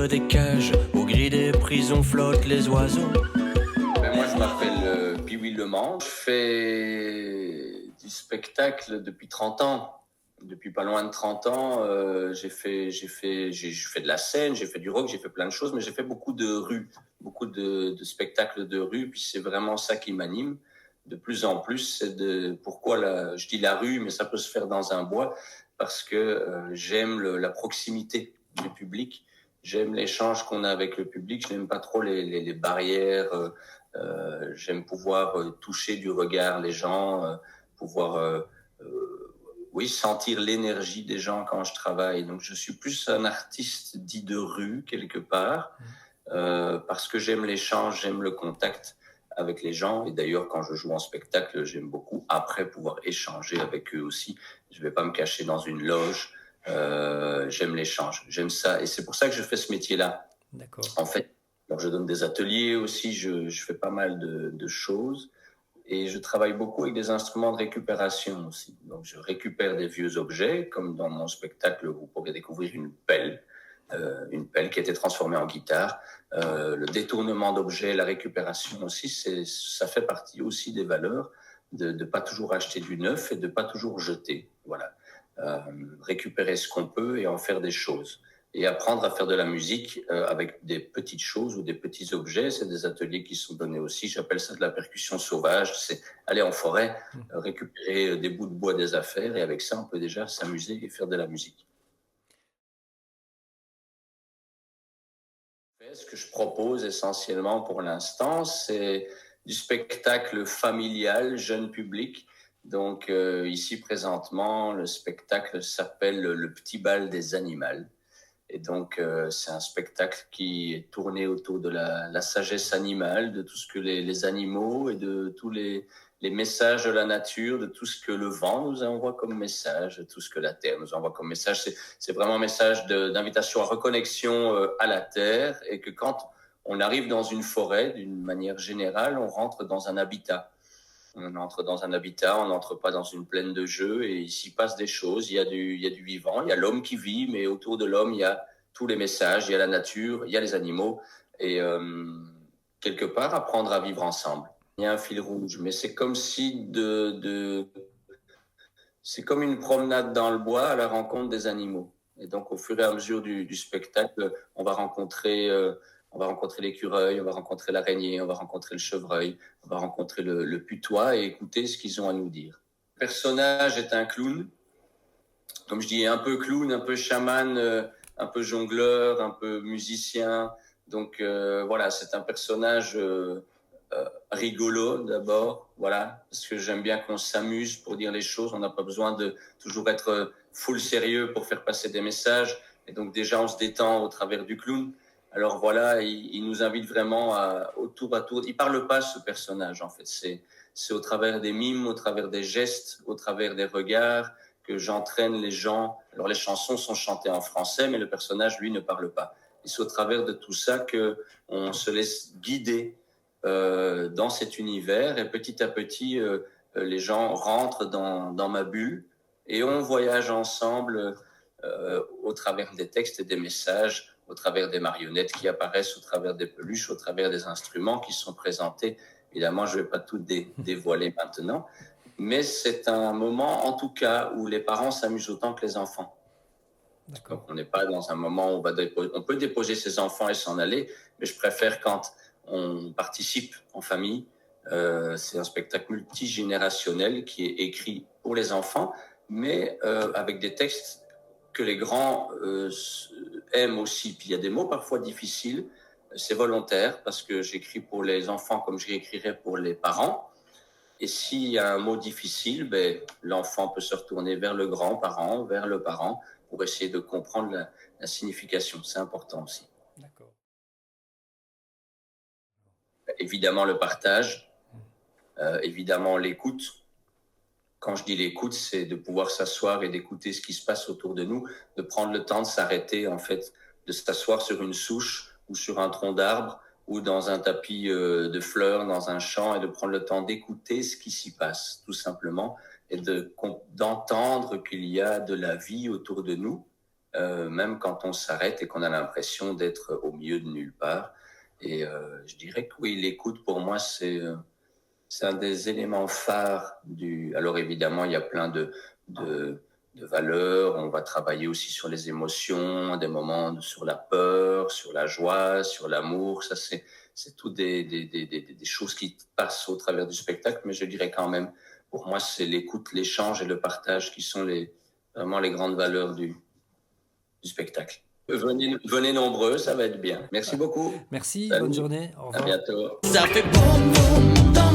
entre des cages, au gris des prisons flottent les oiseaux. Moi, je m'appelle Piwi Lemans. Je fais du spectacle depuis 30 ans. Depuis pas loin de 30 ans, j'ai fait de la scène, j'ai fait du rock, j'ai fait plein de choses, mais j'ai fait beaucoup de rue, beaucoup de spectacles de rue, puis c'est vraiment ça qui m'anime. De plus en plus, pourquoi je dis la rue, mais ça peut se faire dans un bois, parce que j'aime la proximité du public, j'aime l'échange qu'on a avec le public, je n'aime pas trop les barrières. J'aime pouvoir toucher du regard les gens, pouvoir oui, sentir l'énergie des gens quand je travaille. Donc, je suis plus un artiste dit de rue, quelque part, parce que j'aime l'échange, j'aime le contact avec les gens. Et d'ailleurs, quand je joue en spectacle, j'aime beaucoup après pouvoir échanger avec eux aussi. Je vais pas me cacher dans une loge. J'aime l'échange, j'aime ça. Et c'est pour ça que je fais ce métier-là. D'accord. En fait, alors je donne des ateliers aussi, je fais pas mal de choses. Et je travaille beaucoup avec des instruments de récupération aussi. Donc, je récupère des vieux objets, comme dans mon spectacle, vous pourrez découvrir une pelle qui a été transformée en guitare. Le détournement d'objets, la récupération aussi, ça fait partie aussi des valeurs de pas toujours acheter du neuf et de pas toujours jeter. Voilà. Récupérer ce qu'on peut et en faire des choses. Et apprendre à faire de la musique avec des petites choses ou des petits objets. C'est des ateliers qui sont donnés aussi. J'appelle ça de la percussion sauvage. C'est aller en forêt, récupérer des bouts de bois, des affaires, et avec ça, on peut déjà s'amuser et faire de la musique. Ce que je propose essentiellement pour l'instant, c'est du spectacle familial, jeune public. Donc ici présentement, le spectacle s'appelle Le Petit Bal des Animaux. Et donc, c'est un spectacle qui est tourné autour de la sagesse animale, de tout ce que les animaux et de tous les messages de la nature, de tout ce que le vent nous envoie comme message, de tout ce que la terre nous envoie comme message. C'est vraiment un message d'invitation à reconnexion à la terre, et que quand on arrive dans une forêt, d'une manière générale, on rentre dans un habitat. On entre dans un habitat, on n'entre pas dans une plaine de jeu, et il s'y passe des choses. Il y a du vivant, il y a l'homme qui vit, mais autour de l'homme, il y a tous les messages, il y a la nature, il y a les animaux, et quelque part, apprendre à vivre ensemble. Il y a un fil rouge, mais c'est comme si c'est comme une promenade dans le bois à la rencontre des animaux. Et donc, au fur et à mesure du spectacle, on va rencontrer l'écureuil, on va rencontrer l'araignée, on va rencontrer le chevreuil, on va rencontrer le putois, et écouter ce qu'ils ont à nous dire. Le personnage est un clown, comme je dis, un peu clown, un peu chaman, un peu jongleur, un peu musicien. Donc voilà, c'est un personnage rigolo d'abord, voilà, parce que j'aime bien qu'on s'amuse pour dire les choses. On n'a pas besoin de toujours être full sérieux pour faire passer des messages. Et donc déjà, on se détend au travers du clown. Alors voilà, il nous invite vraiment au tour à tour. Il parle pas, ce personnage, en fait. C'est au travers des mimes, au travers des gestes, au travers des regards, que j'entraîne les gens. Alors les chansons sont chantées en français, mais le personnage, lui, ne parle pas. Et c'est au travers de tout ça que on se laisse guider dans cet univers, et petit à petit, les gens rentrent dans ma bulle, et on voyage ensemble au travers des textes et des messages, au travers des marionnettes qui apparaissent, au travers des peluches, au travers des instruments qui sont présentés. Évidemment, je ne vais pas tout dévoiler maintenant, mais c'est un moment, en tout cas, où les parents s'amusent autant que les enfants. D'accord. Donc, on n'est pas dans un moment où on peut déposer ses enfants et s'en aller, mais je préfère quand on participe en famille. C'est un spectacle multigénérationnel qui est écrit pour les enfants, mais avec des textes que les grands aiment aussi. Puis il y a des mots parfois difficiles, c'est volontaire, parce que j'écris pour les enfants comme j'écrirais pour les parents. Et s'il y a un mot difficile, ben, l'enfant peut se retourner vers le grand-parent, vers le parent, pour essayer de comprendre la signification. C'est important aussi. D'accord. Évidemment, le partage, évidemment, l'écoute. Quand je dis l'écoute, c'est de pouvoir s'asseoir et d'écouter ce qui se passe autour de nous, de prendre le temps de s'arrêter, en fait, de s'asseoir sur une souche ou sur un tronc d'arbre ou dans un tapis de fleurs, dans un champ, et de prendre le temps d'écouter ce qui s'y passe, tout simplement, et d'entendre qu'il y a de la vie autour de nous, même quand on s'arrête et qu'on a l'impression d'être au milieu de nulle part. Et je dirais que oui, l'écoute pour moi, c'est un des éléments phares du. Alors évidemment, il y a plein de valeurs. On va travailler aussi sur les émotions, des moments sur la peur, sur la joie, sur l'amour. Ça, c'est tout des choses qui passent au travers du spectacle. Mais je dirais quand même, pour moi, c'est l'écoute, l'échange et le partage qui sont vraiment les grandes valeurs du spectacle. Venez nombreux, ça va être bien. Merci beaucoup. Merci, Salut. bonne journée, au À revoir. bientôt. Ça fait boum boum dans